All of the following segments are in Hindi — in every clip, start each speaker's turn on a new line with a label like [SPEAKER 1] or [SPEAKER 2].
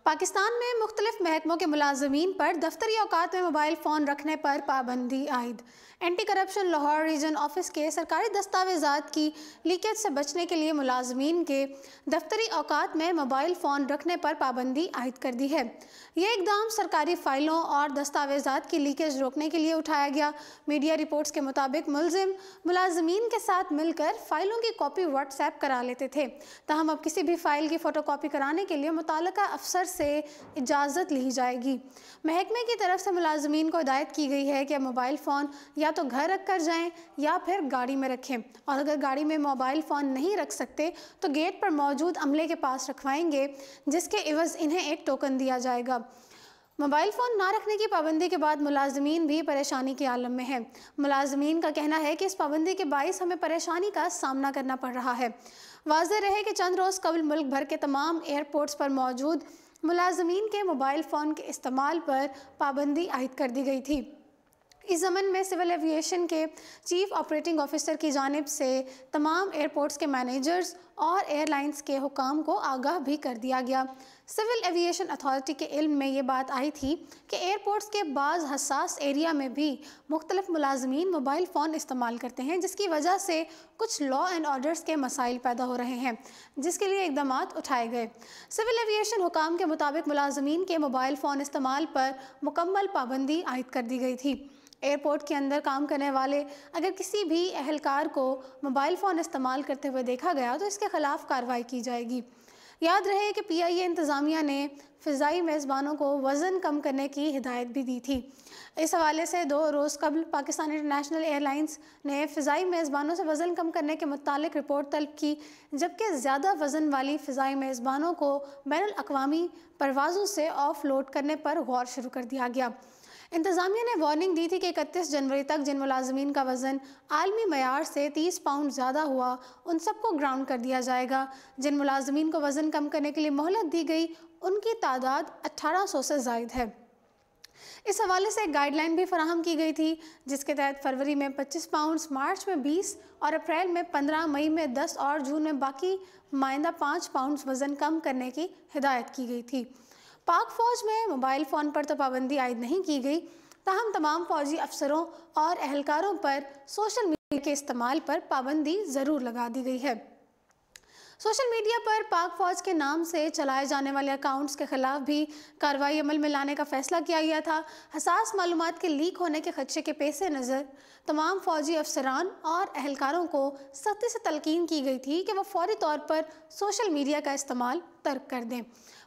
[SPEAKER 1] पाकिस्तान में मुख्तलिफ महकमों के मुलाजमीन पर दफ्तरी औकात में मोबाइल फ़ोन रखने पर पाबंदी आयद। Anti corruption Lahore region office के सरकारी दस्तावेज़ात की लीकेज से बचने के लिए मुलाजमीन के दफ्तरी औकात में मोबाइल फ़ोन रखने पर पाबंदी आयद कर दी है। ये इकदाम सरकारी फ़ाइलों और दस्तावेज़ात की लीकेज रोकने के लिए उठाया गया। मीडिया रिपोर्ट्स के मुताबिक मुलजिम मुलाजमीन के साथ मिलकर फ़ाइलों की कॉपी व्हाट्सएप करा लेते थे। ताहम अब किसी भी फ़ाइल की फ़ोटोकॉपी कराने के लिए मुताल्लिका अफसर से इजाज़त ली जाएगी। महकमे की तरफ से मुलाजमीन को हिदायत की गई है कि अब मोबाइल फ़ोन या तो घर रख कर जाएँ या फिर गाड़ी में रखें, और अगर गाड़ी में मोबाइल फ़ोन नहीं रख सकते तो गेट पर मौजूद अमले के पास रखवाएंगे, जिसके इवज़ इन्हें एक टोकन दिया जाएगा। मोबाइल फ़ोन ना रखने की पाबंदी के बाद मुलाजमीन भी परेशानी के आलम में हैं। मुलाजमीन का कहना है कि इस पाबंदी के बाइस हमें परेशानी का सामना करना पड़ रहा है। वाज़ेह रहे कि चंद रोज़ कबल मुल्क भर के तमाम एयरपोर्ट्स पर मौजूद मुलाजमीन के मोबाइल फ़ोन के इस्तेमाल पर पाबंदी आयद कर दी गई थी। इस ज़मन में सिविल एविएशन के चीफ ऑपरेटिंग ऑफिसर की जानिब से तमाम एयरपोर्ट्स के मैनेजर्स और एयरलाइंस के हुकाम को आगाह भी कर दिया गया। सिविल एविएशन अथॉरिटी के इल्म में ये बात आई थी कि एयरपोर्ट्स के बाज़ हसास एरिया में भी मुख्तलिफ मुलाजमीन मोबाइल फ़ोन इस्तेमाल करते हैं, जिसकी वजह से कुछ लॉ एंड ऑर्डर्स के मसाइल पैदा हो रहे हैं, जिसके लिए इक़दामात उठाए गए। सिविल एविएशन हुकाम के मुताबिक मुलाजमीन के मोबाइल फ़ोन इस्तेमाल पर मुकम्मल पाबंदी आयद कर दी गई थी। एयरपोर्ट के अंदर काम करने वाले अगर किसी भी अहलकार को मोबाइल फ़ोन इस्तेमाल करते हुए देखा गया तो इसके ख़िलाफ़ कार्रवाई की जाएगी। याद रहे कि PIA इंतज़ामिया ने फ़िज़ाई मेज़बानों को वज़न कम करने की हिदायत भी दी थी। इस हवाले से 2 रोज़ कबल पाकिस्तान इंटरनेशनल एयरलाइंस ने फ़िज़ाई मेज़बानों से वज़न कम करने के मुतालिक रिपोर्ट तलब की, जबकि ज़्यादा वज़न वाली फ़िज़ाई मेज़बानों को बैनुल अक़वामी परवाज़ों से ऑफ लोड करने पर गौर शुरू कर दिया गया। इंतज़ामिया ने वार्निंग दी थी कि 31 जनवरी तक जिन मुलाजमीन का वज़न आलमी मयार से 30 पाउंड ज़्यादा हुआ, उन सबको ग्राउंड कर दिया जाएगा। जिन मुलाजमीन को वज़न कम करने के लिए मोहलत दी गई, उनकी तादाद 1800 से ज़ायद है। इस हवाले से एक गाइडलाइन भी फराहम की गई थी, जिसके तहत फरवरी में 25 पाउंड, मार्च में 20 और अप्रैल में 15, मई में 10 और जून में बाकी माइंदा 5 पाउंड वज़न कम करने की हिदायत की गई थी। पाक फ़ौज में मोबाइल फ़ोन पर तो पाबंदी आयद नहीं की गई, ताहम तमाम फ़ौजी अफसरों और अहलकारों पर सोशल मीडिया के इस्तेमाल पर पाबंदी ज़रूर लगा दी गई है। सोशल मीडिया पर पाक फ़ौज के नाम से चलाए जाने वाले अकाउंट्स के ख़िलाफ़ भी कार्रवाई अमल में लाने का फ़ैसला किया गया था। हसास मालूमात के लीक होने के खदशे के पेश नज़र तमाम फ़ौजी अफसरान और अहलकारों को सख्ती से तलकीन की गई थी कि वह फ़ौरी तौर पर सोशल मीडिया का इस्तेमाल तर्क कर दें।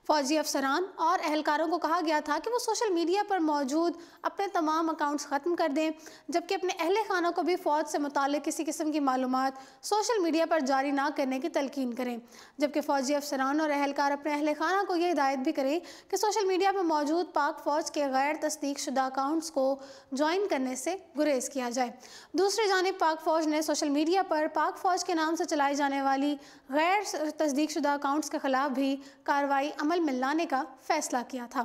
[SPEAKER 1] फ़ौजी अफसरान और अहलकारों को कहा गया था कि वो सोशल मीडिया पर मौजूद अपने तमाम अकाउंट्स ख़त्म कर दें, जबकि अपने अहल खाना को भी फ़ौज से मुताल्लिक़ किसी किस्म की मालूमात सोशल मीडिया पर जारी ना करने की तलकीन करें। जबकि फ़ौजी अफसरान और अहलकार अपने अहल खाना को यह हिदायत भी करें कि सोशल मीडिया पर मौजूद पाक फ़ौज के गैर तस्दीक शुदा अकाउंट्स को ज्वाइन करने से गुरेज किया जाए। दूसरी जानिब पाक फ़ौज ने सोशल मीडिया पर पाक फ़ौज के नाम से चलाई जाने वाली गैर तस्दीक शुदा अकाउंट्स के ख़िलाफ़ भी कार्रवाई अमल में लाने का फ़ैसला किया था।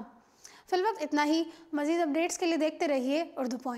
[SPEAKER 1] फिलवक्त इतना ही। मज़ीद अपडेट्स के लिए देखते रहिए उर्दू पॉइंट।